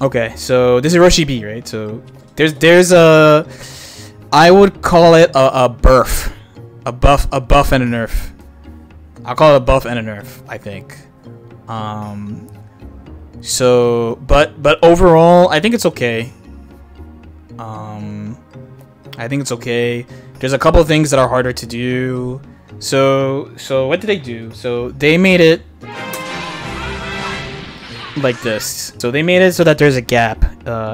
Okay, so this is Roshi B, right? So there's a, I would call it a buff, a buff and a nerf. I'll call it a buff and a nerf, I think. So but overall, I think it's okay. I think it's okay. There's a couple of things that are harder to do. So what did they do? So they made it like this. So they made it so that there's a gap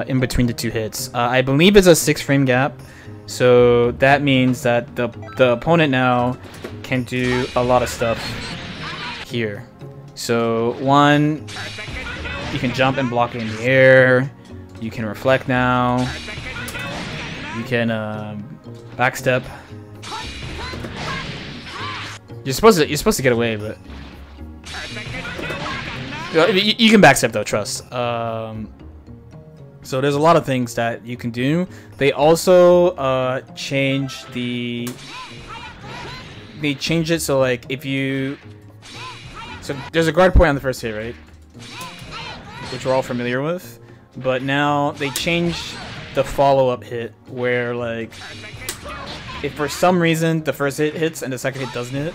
in between the two hits. I believe it's a 6-frame gap. So that means that the opponent now can do a lot of stuff here. So one, you can jump and block it in the air. You can reflect now. You can backstep. You're supposed to get away, but you can backstep though. Trust. So there's a lot of things that you can do. They also changed it so like if you, so there's a guard point on the first hit, right? Which we're all familiar with, but now they changed the follow-up hit where like if for some reason the first hit hits and the second hit doesn't hit,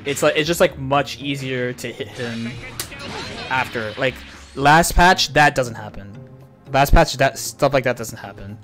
it's just like much easier to hit him after. Like last patch, that doesn't happen. Last patch, that stuff like that doesn't happen.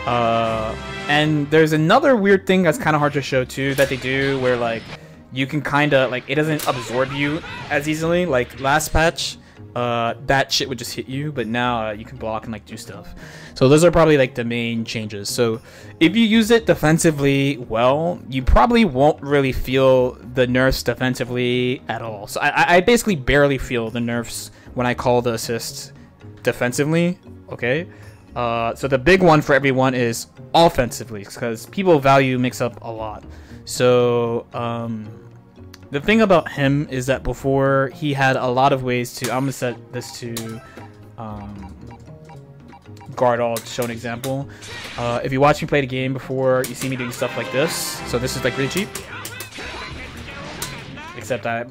And there's another weird thing that's kind of hard to show too that they do where like you can kind of like it doesn't absorb you as easily. Like last patch, that shit would just hit you, but now you can block and like do stuff. So those are probably like the main changes. So if you use it defensively well, you probably won't really feel the nerfs defensively at all. So I basically barely feel the nerfs when I call the assist defensively. Okay, so the big one for everyone is offensively because people value mix-up a lot. So the thing about him is that before he had a lot of ways to, I'm gonna set this to guard all to show an example. If you watch me play the game before, you see me doing stuff like this. So this is like really cheap. Except that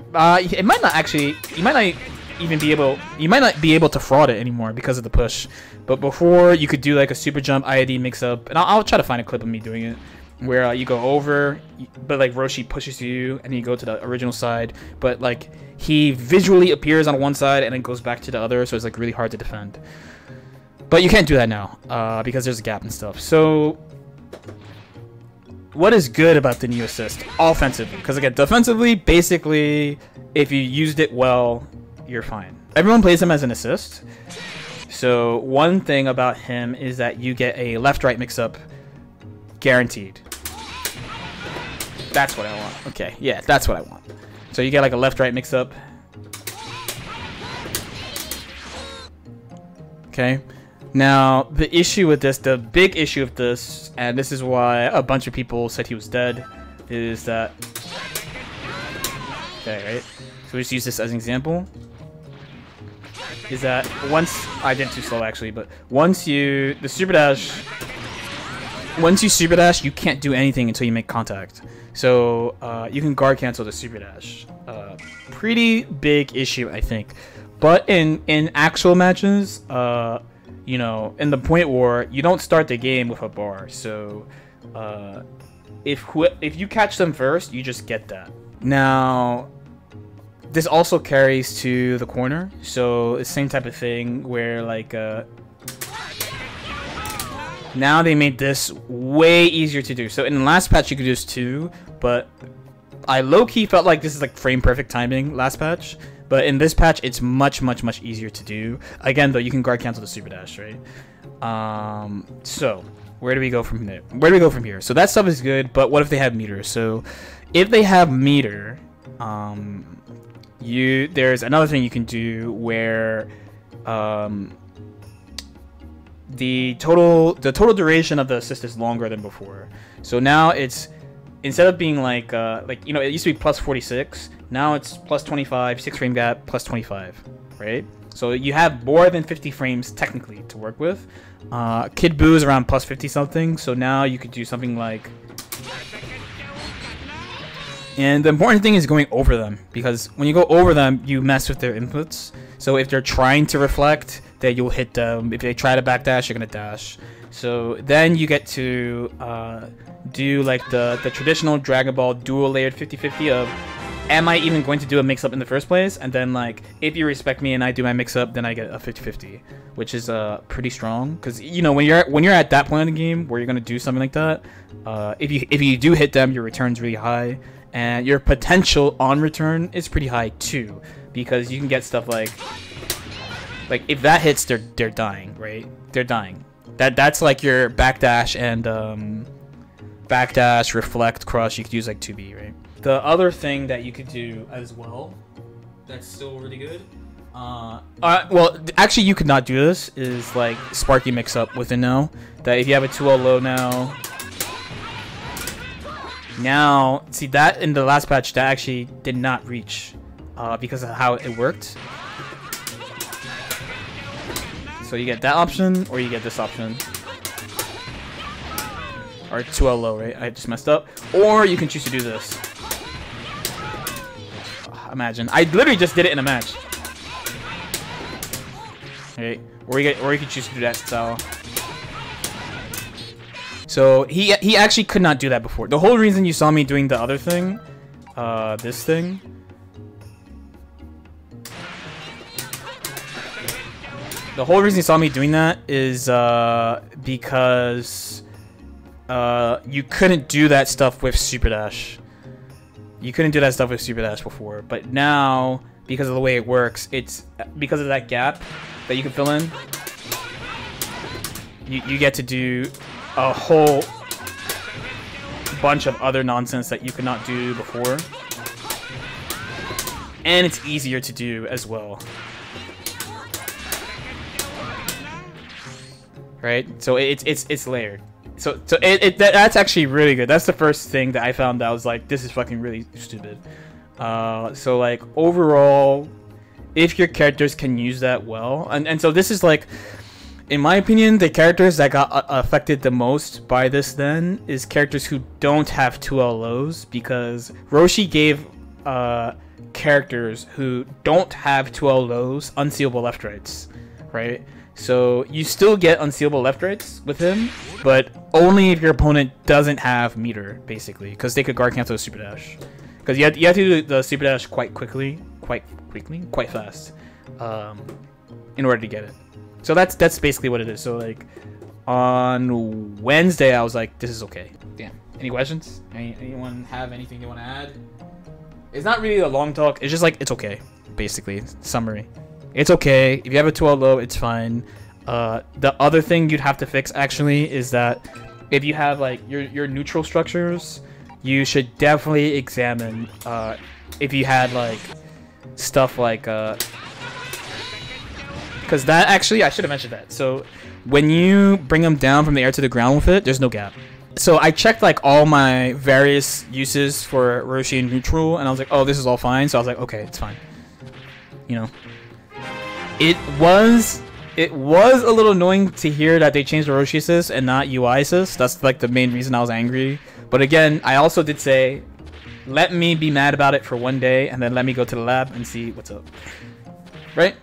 it might not actually, you might not be able to fraud it anymore because of the push. But before you could do like a super jump IID mix up, and I'll try to find a clip of me doing it, where you go over, but like Roshi pushes you, and you go to the original side, but like he visually appears on one side and then goes back to the other, so it's like really hard to defend. But you can't do that now because there's a gap and stuff. So what is good about the new assist offensively? Because again, defensively, basically, if you used it well, you're fine. Everyone plays him as an assist. So one thing about him is that you get a left-right mix-up guaranteed. That's what I want. Okay, yeah, that's what I want. So you get like a left-right mix-up. Okay. Now, the issue with this, the big issue of this, and this is why a bunch of people said he was dead, is that... Okay, right? So we just use this as an example. Is that once I did too slow actually, but once you super dash, you can't do anything until you make contact. So you can guard cancel the super dash. Pretty big issue, I think. But in actual matches, you know, in the point war, you don't start the game with a bar. So if you catch them first, you just get that. Now, this also carries to the corner, so it's the same type of thing where like now they made this way easier to do. So in the last patch you could do this too, but I low-key felt like this is like frame perfect timing last patch, but in this patch it's much easier to do. Again though, you can guard cancel the super dash, right? So where do we go from there? Where do we go from here? So that stuff is good, but what if they have meter? So if they have meter, there's another thing you can do where the total duration of the assist is longer than before. So now it's, instead of being like you know, it used to be plus 46, now it's plus 25, 6-frame gap, plus 25, right? So you have more than 50 frames technically to work with. Kid Buu is around plus 50 something, so now you could do something like... And the important thing is going over them, because when you go over them, you mess with their inputs. So if they're trying to reflect, that you'll hit them. If they try to backdash, you're gonna dash. So then you get to do like the traditional Dragon Ball dual layered 50-50 of, am I even going to do a mix-up in the first place? And then like, if you respect me and I do my mix-up, then I get a 50-50, which is pretty strong. Because you know, when you're at that point in the game where you're gonna do something like that, if you do hit them, your return's really high, and your potential on return is pretty high too, because you can get stuff like if that hits, they're dying, right? They're dying. That's like your backdash and backdash, reflect, crush. You could use like 2B, right? The other thing that you could do as well, that's still really good. Well, actually, you could not do this. Is like Sparky mix up with a no. That if you have a 2L low now, see that in the last patch that actually did not reach because of how it worked. So you get that option, or you get this option. Or 2L low, right? I just messed up. Or you can choose to do this. Imagine. I literally just did it in a match. Right? Or you can choose to do that style. So he actually could not do that before. The whole reason you saw me doing the other thing, this thing, the whole reason you saw me doing that is because you couldn't do that stuff with Super Dash. You couldn't do that stuff with Super Dash before, but now, because of the way it works, it's because of that gap that you can fill in, you get to do a whole bunch of other nonsense that you could not do before. And it's easier to do as well. Right? So it's layered. So that's actually really good. That's the first thing that I found that I was like, this is fucking really stupid. So like overall, if your characters can use that well, and so this is like, in my opinion, the characters that got affected the most by this then is characters who don't have 2L lows, because Roshi gave characters who don't have 2L lows unseeable left rights, right? So you still get unseeable left rights with him, but only if your opponent doesn't have meter, basically, because they could guard cancel a super dash. Because you have to do the super dash quite fast, in order to get it. So that's basically what it is. So like on Wednesday, I was like, this is okay. Damn. Any questions? Anyone have anything they want to add? It's not really a long talk. It's just like, it's okay, basically. Summary. It's okay. If you have a 2L low, it's fine. The other thing you'd have to fix actually is that if you have like your neutral structures, you should definitely examine if you had like stuff like because that actually, I should have mentioned that. So when you bring them down from the air to the ground with it, there's no gap. So I checked like all my various uses for Roshi and neutral, and I was like, oh, this is all fine. So I was like, okay, it's fine. You know. It was a little annoying to hear that they changed the Roshi assist and not UI assist. That's like the main reason I was angry. But again, I also did say, let me be mad about it for one day and then let me go to the lab and see what's up. Right?